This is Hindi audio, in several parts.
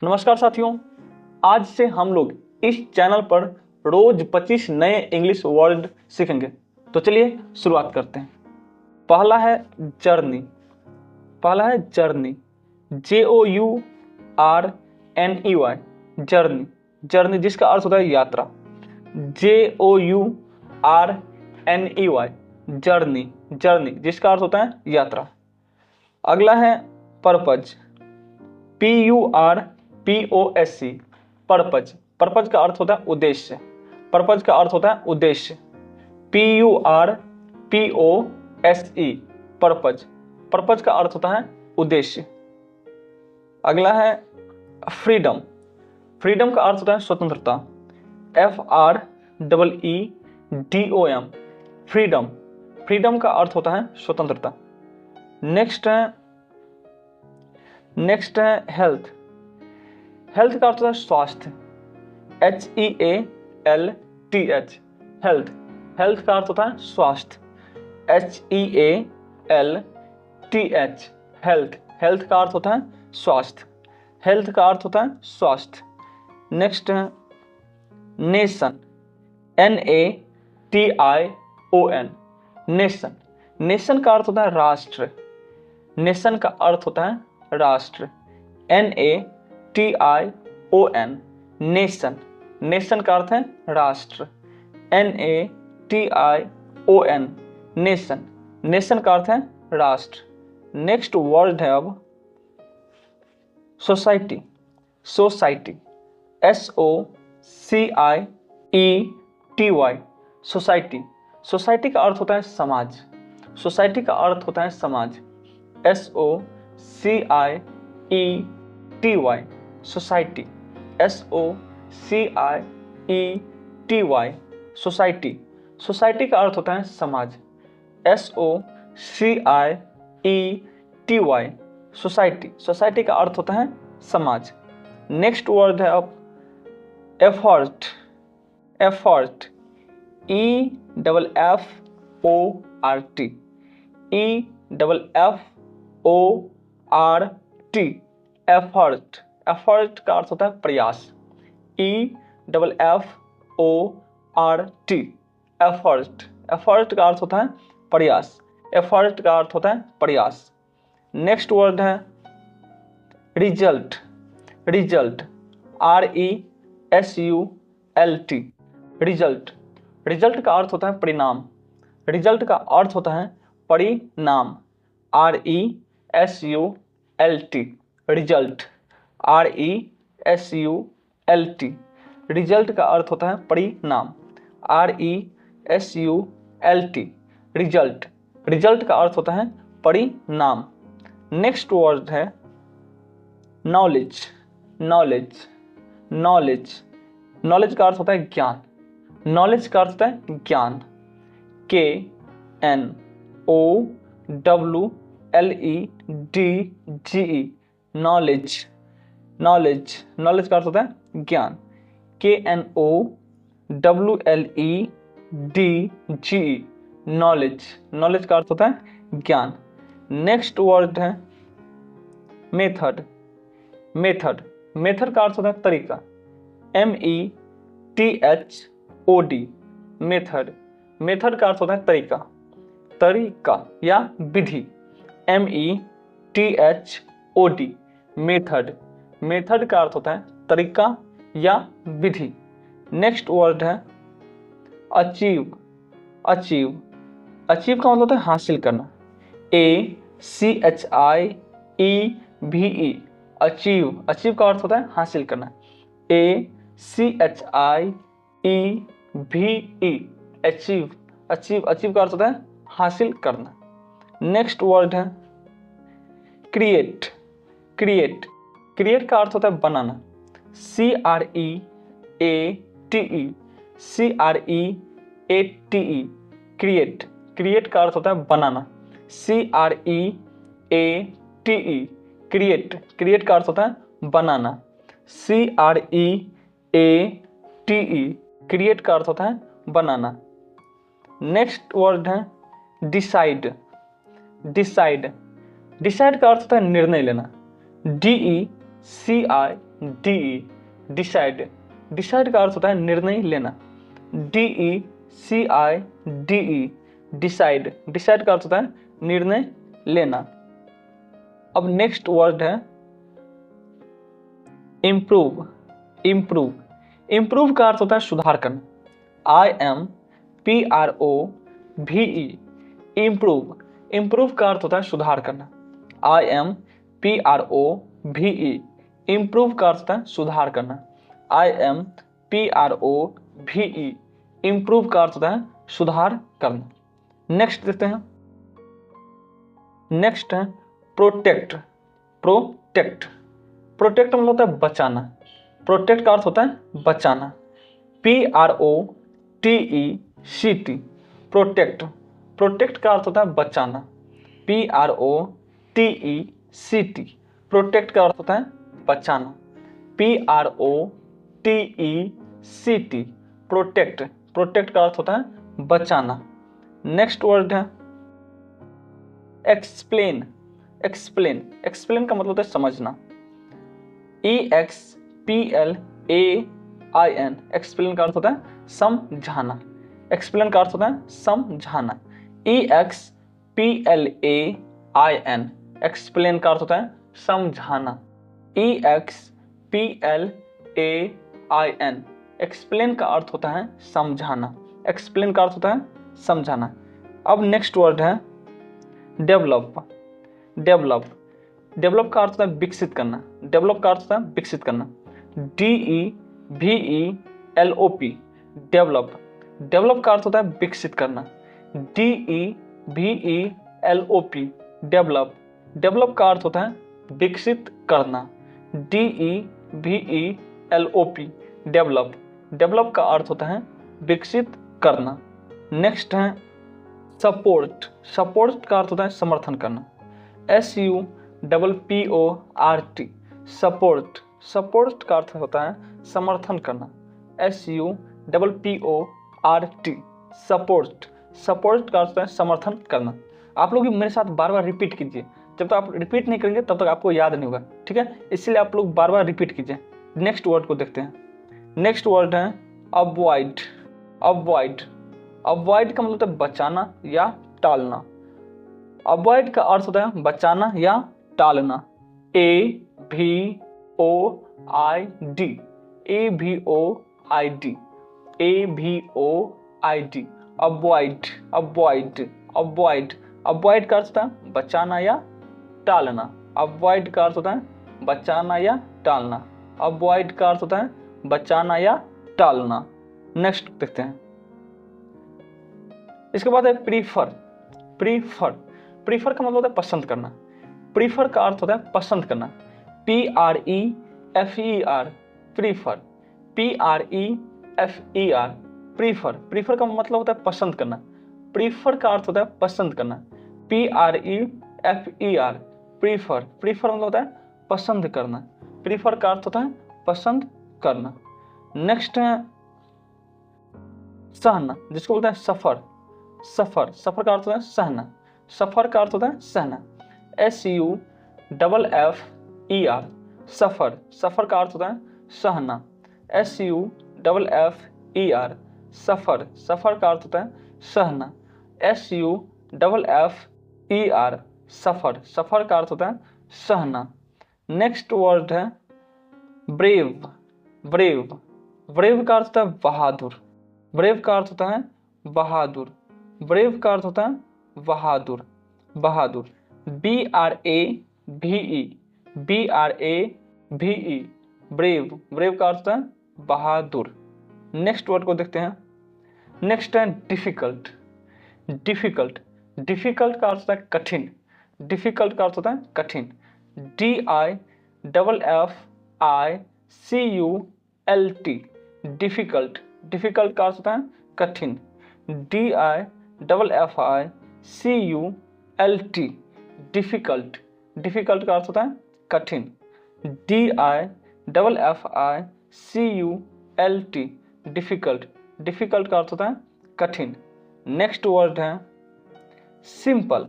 नमस्कार साथियों, आज से हम लोग इस चैनल पर रोज 25 नए इंग्लिश वर्ड सीखेंगे। तो चलिए शुरुआत करते हैं। पहला है जर्नी। JOURNEY, journey. जर्नी जिसका अर्थ होता है यात्रा। JOURNEY, journey. जर्नी जिसका अर्थ होता है यात्रा। अगला है पर्पज। PURPOSE, purpose. पर्पज का अर्थ होता है उद्देश्य। पर्पज का अर्थ होता है उद्देश्य। PURPOSE, purpose. पर्पज का अर्थ होता है उद्देश्य। अगला है फ्रीडम। फ्रीडम का अर्थ होता है स्वतंत्रता। FREEDOM, freedom. फ्रीडम का अर्थ होता है स्वतंत्रता। नेक्स्ट है हेल्थ। हेल्थ का अर्थ होता है स्वास्थ्य। HEALTH, health. हेल्थ का अर्थ होता है स्वास्थ्य। HEALTH, health. हेल्थ का अर्थ होता है स्वास्थ्य। हेल्थ का अर्थ होता है स्वास्थ्य। नेक्स्ट है नेशन। NATION, nation. नेशन का अर्थ होता है राष्ट्र। नेशन का अर्थ होता है राष्ट्र। NATION, nation. नेशन का अर्थ है राष्ट्र। NATION, nation. नेशन का अर्थ है राष्ट्र। नेक्स्ट वर्ड है अब society. Society, SOCIETY, society. Society का अर्थ होता है समाज। सोसाइटी का अर्थ होता है समाज। SOCIETY, society. SOCIETY, society. Society का अर्थ होता है समाज। SOCIETY, society. सोसाइटी का अर्थ होता है समाज। नेक्स्ट वर्ड है अब effort. Effort, EFFORT, EFFORT, effort. Effort का अर्थ होता है प्रयास। EFFORT, effort. एफर्ट का अर्थ होता है प्रयास। एफर्ट का अर्थ होता है प्रयास। नेक्स्ट वर्ड है result. Result, RESULT, result. Result का अर्थ होता है परिणाम। रिजल्ट का अर्थ होता है परिणाम। RESULT, result. RESULT, रिजल्ट का अर्थ होता है परिणाम। RESULT, result. रिजल्ट का अर्थ होता है परिणाम। नेक्स्ट वर्ड है नॉलेज। नॉलेज। नॉलेज, नॉलेज का अर्थ होता है ज्ञान। नॉलेज का अर्थ होता है ज्ञान। KNOWLEDGE, knowledge. नॉलेज। नॉलेज का अर्थ होता है ज्ञान। KNOWLEDGE, knowledge. नॉलेज का अर्थ होता है ज्ञान। नेक्स्ट वर्ड है मेथड। मेथड। मेथड का अर्थ होता है तरीका। METHOD, method. मेथड का अर्थ होता है तरीका। तरीका या विधि। METHOD, method. मेथड का अर्थ होता है तरीका या विधि। नेक्स्ट वर्ड है अचीव। अचीव। अचीव का मतलब होता है हासिल करना। ACHIEVE, achieve. अचीव का अर्थ होता है हासिल करना। ACHIEVE, achieve. अचीव। अचीव का अर्थ होता है हासिल करना। नेक्स्ट वर्ड है क्रिएट। क्रिएट। क्रिएट का अर्थ होता है बनाना। CREATE, create. क्रिएट का अर्थ होता है बनाना। CREATE, create. क्रिएट का अर्थ होता है बनाना। CREATE, क्रिएट का अर्थ होता है बनाना। नेक्स्ट वर्ड है डिसाइड। डिसाइड। डिसाइड का अर्थ होता है निर्णय लेना। DECIDE, DE डिसाइड, डिसाइड का अर्थ होता है निर्णय लेना, DECIDE डिसाइड, डिसाइड का अर्थ होता है निर्णय लेना। अब नेक्स्ट वर्ड है इम्प्रूव, इम्प्रूव, इम्प्रूव का अर्थ होता है सुधार करना, IMPROVE इम्प्रूव, इम्प्रूव का अर्थ होता है सुधार करना, IMPROVE इम्प्रूव का अर्थ होता है सुधार करना, IMPROVE इम्प्रूव का अर्थ होता है सुधार करना। नेक्स्ट देखते हैं, नेक्स्ट है प्रोटेक्ट, प्रोटेक्ट, प्रोटेक्ट मतलब होता है बचाना, प्रोटेक्ट का अर्थ होता है बचाना, PROTECT प्रोटेक्ट, प्रोटेक्ट का अर्थ होता है बचाना, PROTECT प्रोटेक्ट का अर्थ होता है बचाना, PROTECT प्रोटेक्ट, प्रोटेक्ट का अर्थ होता है बचाना। नेक्स्ट वर्ड है एक्सप्लेन, एक्सप्लेन, एक्सप्लेन का मतलब होता है समझना, EXPLAIN एक्सप्लेन का अर्थ होता है समझाना, एक्सप्लेन का अर्थ होता है समझाना, EXPLAIN एक्सप्लेन का अर्थ होता है समझाना, EXPLAIN एक्सप्लेन का अर्थ होता है समझाना, एक्सप्लेन का अर्थ होता है समझाना। अब नेक्स्ट वर्ड है डेवलप, डेवलप, डेवलप का अर्थ होता है विकसित करना, डेवलप का अर्थ होता है विकसित करना, DEVELOP डेवलप, डेवलप का अर्थ होता है विकसित करना, DEVELOP डेवलप, डेवलप का अर्थ होता है विकसित करना, DEVELOP डेवलप, डेवलप का अर्थ होता है विकसित करना। नेक्स्ट है सपोर्ट, सपोर्ट का अर्थ होता है समर्थन करना, SUPPORT सपोर्ट, सपोर्ट का अर्थ होता है समर्थन करना, SUPPORT सपोर्ट, सपोर्ट का अर्थ होता है समर्थन करना। आप लोग भी मेरे साथ बार बार रिपीट कीजिए, जब तक आप रिपीट नहीं करेंगे तब तक आपको याद नहीं होगा, ठीक है, इसलिए आप लोग बार बार रिपीट कीजिए। नेक्स्ट वर्ड को देखते हैं, नेक्स्ट वर्ड है अवॉइड, अवॉइड, अवॉइड का मतलब होता है बचाना या टालना, अवॉइड का अर्थ होता है बचाना या टालना, AVOID AVOID AVOID avoid, avoid, avoid, avoid का अर्थ होता है बचाना या टालना, अवॉइड का अर्थ होता है बचाना या टालना, अवॉइड का अर्थ होता है बचाना या टालना। नेक्स्ट देखते हैं, इसके बाद है प्रीफर, प्रीफर, प्रीफर का मतलब होता है पसंद करना, प्रीफर का अर्थ होता है पसंद करना, PREFER prefer, PREFER prefer, prefer का मतलब होता है पसंद करना, प्रीफर का अर्थ होता है पसंद करना, PREFER प्रीफर, प्रीफर मतलब होता है पसंद करना, प्रीफर का अर्थ होता है पसंद करना। नेक्स्ट है सहना, जिसको बोलते हैं सफर, सफर, सफर का अर्थ होता है सहना, सफर का अर्थ होता है सहना, SUFFER सफर, सफर का अर्थ होता है सहना, SUFFER सफर, सफर का अर्थ होता है सहना, SUFFER सफर, सफर का अर्थ होता है सहना। नेक्स्ट वर्ड है ब्रेव, ब्रेव, ब्रेव का अर्थ होता है बहादुर, ब्रेव का अर्थ होता है बहादुर, ब्रेव का अर्थ होता है बहादुर, बहादुर, BRAVE BRAVE ब्रेव, ब्रेव का अर्थ होता है बहादुर। नेक्स्ट वर्ड को देखते हैं, नेक्स्ट है डिफिकल्ट, डिफिकल्ट, डिफिकल्ट का अर्थ होता है कठिन, डिफिकल्ट का अर्थ होता है कठिन, DIFFICULT डिफिकल्ट, डिफिकल्ट का अर्थ होता है कठिन, DIFFICULT डिफिकल्ट, डिफिकल्ट का अर्थ होता है कठिन, DIFFICULT डिफिकल्ट, डिफिकल्ट का अर्थ होता है कठिन। नेक्स्ट वर्ड है simple,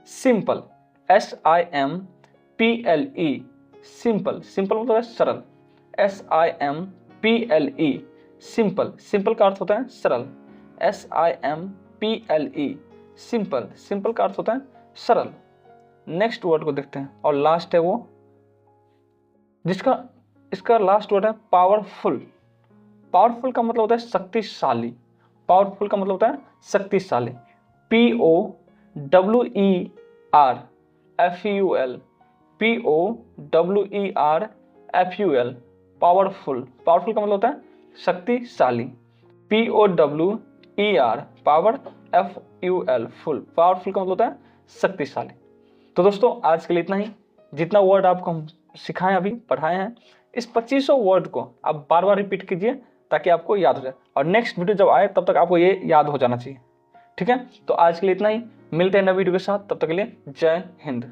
simple, SIMPLE simple, simple मतलब है सरल, SIMPLE, सिंपल। सिंपल का अर्थ होता है सरल। SIMPLE, simple. सिंपल का अर्थ होता है सरल। नेक्स्ट वर्ड को देखते हैं और लास्ट है वो जिसका इसका लास्ट वर्ड है पावरफुल। पावरफुल का मतलब होता है शक्तिशाली। पावरफुल का मतलब होता है शक्तिशाली। POWERFUL, POWERFUL, powerful. पावरफुल का मतलब होता है शक्तिशाली। POWER, power, FUL, full. Powerful का मतलब होता है शक्तिशाली। तो दोस्तों आज के लिए इतना ही। जितना वर्ड आपको हम सिखाएं अभी पढ़ाए हैं, इस 2500 वर्ड को आप बार बार रिपीट कीजिए ताकि आपको याद हो जाए, और नेक्स्ट वीडियो जब आए तब तक आपको ये याद हो जाना चाहिए। ठीक है, तो आज के लिए इतना ही। मिलते हैं नए वीडियो के साथ, तब तक के लिए जय हिंद।